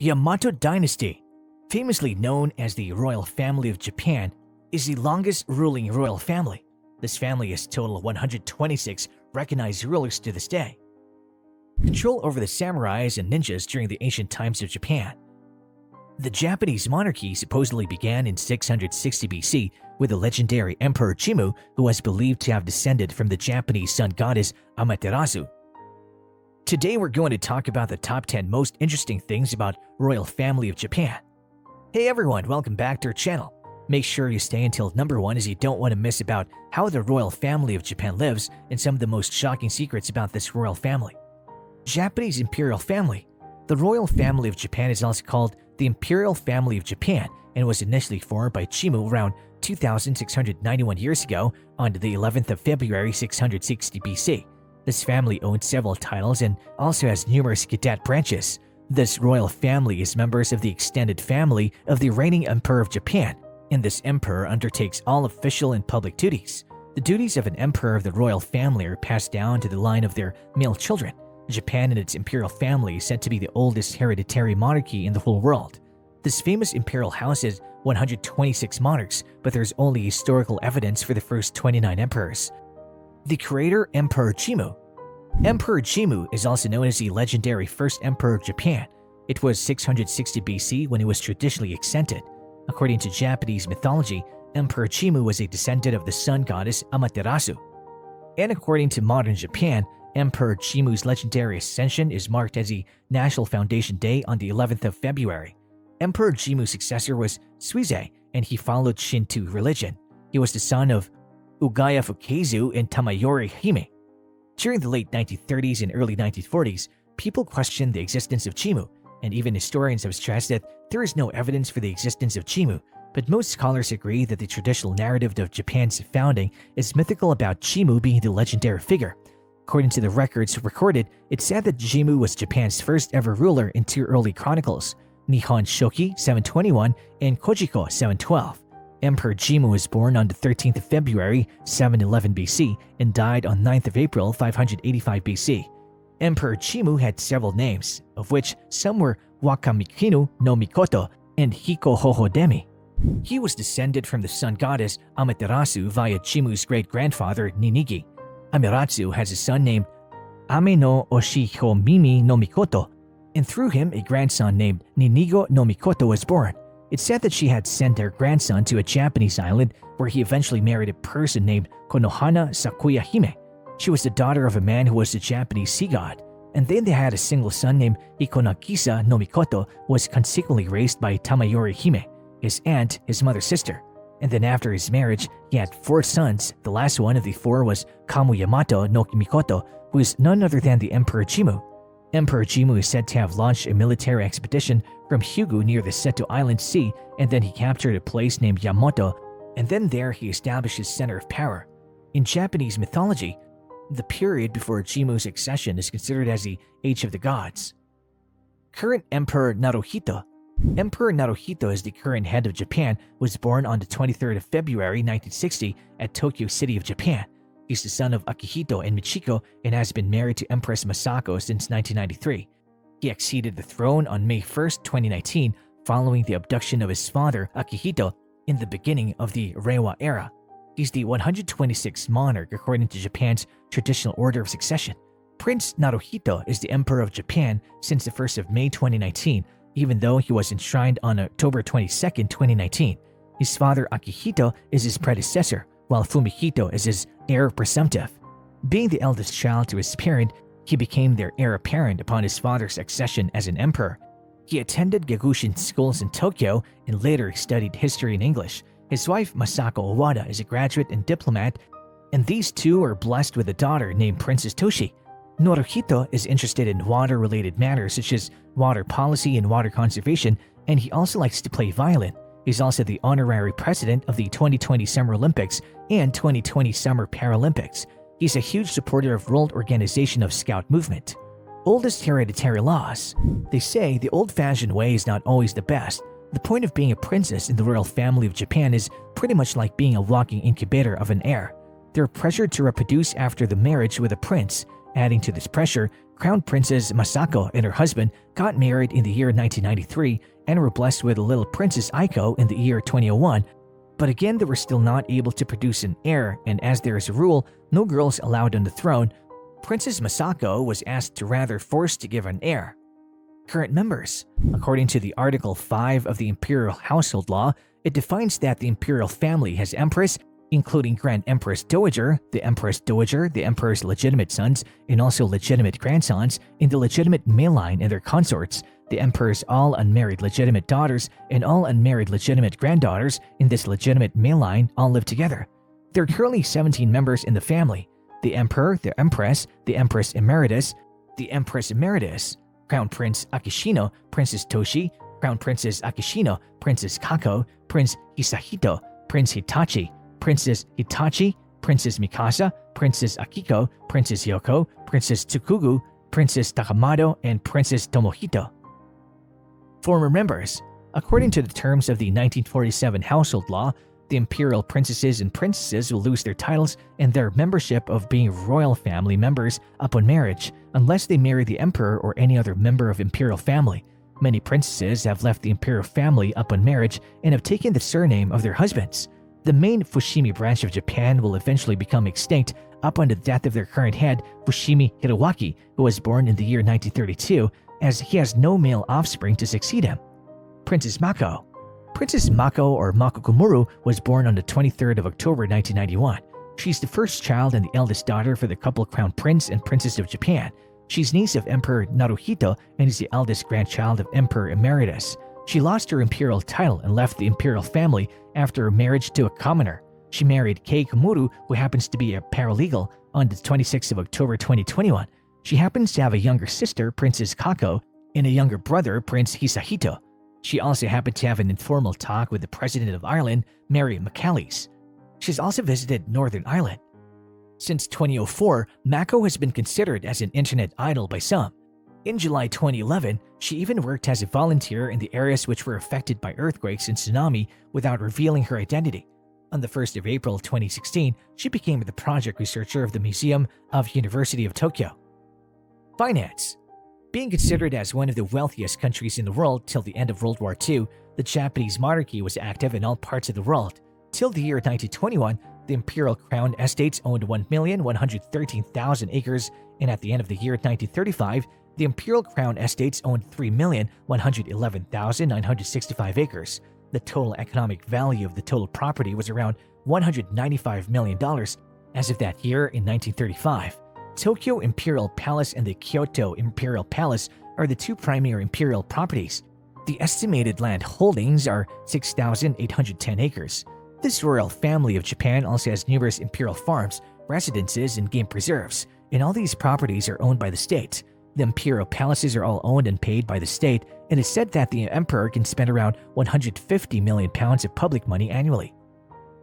Yamato dynasty, famously known as the Royal Family of Japan, is the longest ruling royal family. This family has a total of 126 recognized rulers to this day. Control over the samurais and ninjas during the ancient times of Japan. The Japanese monarchy supposedly began in 660 BC with the legendary Emperor Jimmu, who was believed to have descended from the Japanese Sun Goddess Amaterasu. Today we're going to talk about the top 10 most interesting things about Royal Family of Japan. Hey everyone, welcome back to our channel. Make sure you stay until number 1 as you don't want to miss about how the Royal Family of Japan lives and some of the most shocking secrets about this royal family. Japanese Imperial Family. The Royal Family of Japan is also called the Imperial Family of Japan and was initially formed by Jimmu around 2,691 years ago on the 11th of February 660 BC. This family owns several titles and also has numerous cadet branches. This royal family is members of the extended family of the reigning Emperor of Japan, and this emperor undertakes all official and public duties. The duties of an emperor of the royal family are passed down to the line of their male children. Japan and its imperial family is said to be the oldest hereditary monarchy in the whole world. This famous imperial house has 126 monarchs, but there's only historical evidence for the first 29 emperors. The creator, Emperor Jimmu. Emperor Jimmu is also known as the legendary first emperor of Japan. It was 660 BC when he was traditionally exented. According to Japanese mythology, Emperor Jimmu was a descendant of the sun goddess Amaterasu. And according to modern Japan, Emperor Jimmu's legendary ascension is marked as a National Foundation Day on the 11th of February. Emperor Jimmu's successor was Suizei, and he followed Shinto religion. He was the son of Ugaya Fukezu and Tamayori Hime. During the late 1930s and early 1940s, people questioned the existence of Jimmu, and even historians have stressed that there is no evidence for the existence of Jimmu, but most scholars agree that the traditional narrative of Japan's founding is mythical about Jimmu being the legendary figure. According to the records recorded, it's said that Jimmu was Japan's first ever ruler in two early chronicles, Nihon Shoki 721 and Kojiko 712. Emperor Jimmu was born on the 13th of February 711 BC and died on 9th of April 585 BC. Emperor Jimmu had several names, of which some were Wakamikinu no Mikoto and Hiko Hohodemi. He was descended from the sun goddess Amaterasu via Jimmu's great-grandfather Ninigi. Amaterasu has a son named Ame no Oshihomimi no Mikoto, and through him a grandson named Ninigo no Mikoto was born. It's said that she had sent their grandson to a Japanese island where he eventually married a person named Konohana Sakuya Hime. She was the daughter of a man who was the Japanese sea god, and then they had a single son named Ikonagisa no Mikoto, who was consequently raised by Tamayori Hime, his aunt, his mother's sister. And then after his marriage, he had 4 sons. The last one of the 4 was Kamu Yamato no Mikoto, who is none other than the Emperor Jimmu. Emperor Jimmu is said to have launched a military expedition from Hyugu near the Seto Island Sea, and then he captured a place named Yamato, and then there he established his center of power. In Japanese mythology, the period before Jimmu's accession is considered as the Age of the Gods. Current Emperor Naruhito. Emperor Naruhito is the current head of Japan, was born on the 23rd of February 1960 at Tokyo City of Japan. He's the son of Akihito and Michiko and has been married to Empress Masako since 1993. He acceded the throne on May 1, 2019, following the abduction of his father, Akihito, in the beginning of the Reiwa era. He's the 126th monarch according to Japan's traditional order of succession. Prince Naruhito is the Emperor of Japan since the 1st of May 2019, even though he was enshrined on October 22, 2019. His father Akihito is his predecessor, while Fumihito is his heir presumptive. Being the eldest child to his parent, he became their heir apparent upon his father's accession as an emperor. He attended Gagushin schools in Tokyo and later studied history and English. His wife Masako Owada is a graduate and diplomat, and these two are blessed with a daughter named Princess Toshi. Naruhito is interested in water-related matters such as water policy and water conservation, and he also likes to play violin. He's also the honorary president of the 2020 Summer Olympics and 2020 Summer Paralympics. He's a huge supporter of World Organization of Scout Movement. Oldest hereditary laws. They say the old-fashioned way is not always the best. The point of being a princess in the royal family of Japan is pretty much like being a walking incubator of an heir. They're pressured to reproduce after the marriage with a prince, Adding to this pressure, Crown Princess Masako and her husband got married in the year 1993 and were blessed with a little Princess Aiko in the year 2001, but again they were still not able to produce an heir, and as there is a rule, no girls allowed on the throne, Princess Masako was asked to rather forced to give an heir. Current members. According to the Article 5 of the Imperial Household Law, it defines that the imperial family has empress, including Grand Empress Dowager, the Emperor's legitimate sons, and also legitimate grandsons in the legitimate male line and their consorts, the Emperor's all unmarried legitimate daughters and all unmarried legitimate granddaughters in this legitimate male line all live together. There are currently 17 members in the family: the Emperor, the Empress Emeritus, Crown Prince Akishino, Princess Toshi, Crown Princess Akishino, Princess Kako, Prince Hisahito, Prince Hitachi, Princess Hitachi, Princess Mikasa, Princess Akiko, Princess Yoko, Princess Tsukugu, Princess Takamado, and Princess Tomohito. Former members. According to the terms of the 1947 Household Law, the imperial princesses and princesses will lose their titles and their membership of being royal family members upon marriage, unless they marry the emperor or any other member of imperial family. Many princesses have left the imperial family upon marriage and have taken the surname of their husbands. The main Fushimi branch of Japan will eventually become extinct upon the death of their current head, Fushimi Hiroaki, who was born in the year 1932, as he has no male offspring to succeed him. Princess Mako. Princess Mako, or Mako Kumuru, was born on the 23rd of October 1991. She's the first child and the eldest daughter for the couple Crown Prince and Princess of Japan. She's niece of Emperor Naruhito and is the eldest grandchild of Emperor Emeritus. She lost her imperial title and left the imperial family after her marriage to a commoner. She married Kei Komuru, who happens to be a paralegal, on the 26th of October 2021. She happens to have a younger sister, Princess Kako, and a younger brother, Prince Hisahito. She also happened to have an informal talk with the President of Ireland, Mary McAleese. She's also visited Northern Ireland. Since 2004, Mako has been considered as an internet idol by some. In July 2011, she even worked as a volunteer in the areas which were affected by earthquakes and tsunami without revealing her identity. On the 1st of April 2016, she became the project researcher of the Museum of University of Tokyo. Finance. Being considered as one of the wealthiest countries in the world till the end of World War II, the Japanese monarchy was active in all parts of the world. Till the year 1921, the Imperial Crown Estates owned 1,113,000 acres, and at the end of the year 1935, the Imperial Crown Estates owned 3,111,965 acres. The total economic value of the total property was around $195 million as of that year in 1935. Tokyo Imperial Palace and the Kyoto Imperial Palace are the two primary imperial properties. The estimated land holdings are 6,810 acres. This royal family of Japan also has numerous imperial farms, residences, and game preserves, and all these properties are owned by the state. The imperial palaces are all owned and paid by the state, and it's said that the emperor can spend around 150 million pounds of public money annually.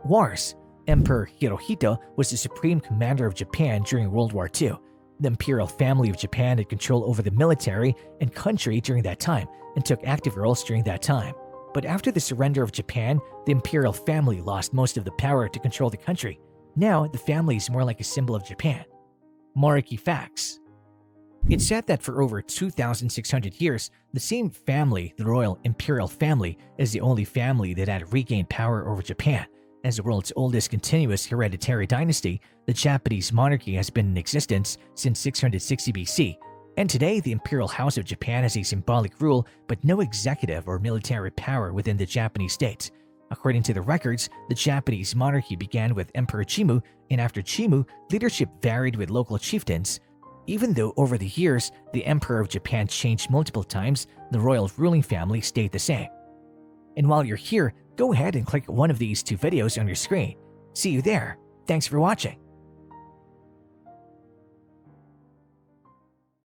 Wars. Emperor Hirohito was the supreme commander of Japan during World War II. The Imperial Family of Japan had control over the military and country during that time and took active roles during that time. But after the surrender of Japan, the Imperial Family lost most of the power to control the country. Now, the family is more like a symbol of Japan. Monarchy facts. It's said that for over 2,600 years, the same family, the Royal Imperial Family, is the only family that had regained power over Japan. As the world's oldest continuous hereditary dynasty, the Japanese monarchy has been in existence since 660 BC, and today the Imperial House of Japan has a symbolic rule but no executive or military power within the Japanese state. According to the records, the Japanese monarchy began with Emperor Jimmu, and after Jimmu, leadership varied with local chieftains. Even though over the years, the Emperor of Japan changed multiple times, the royal ruling family stayed the same. And while you're here, go ahead and click one of these two videos on your screen. See you there. Thanks for watching.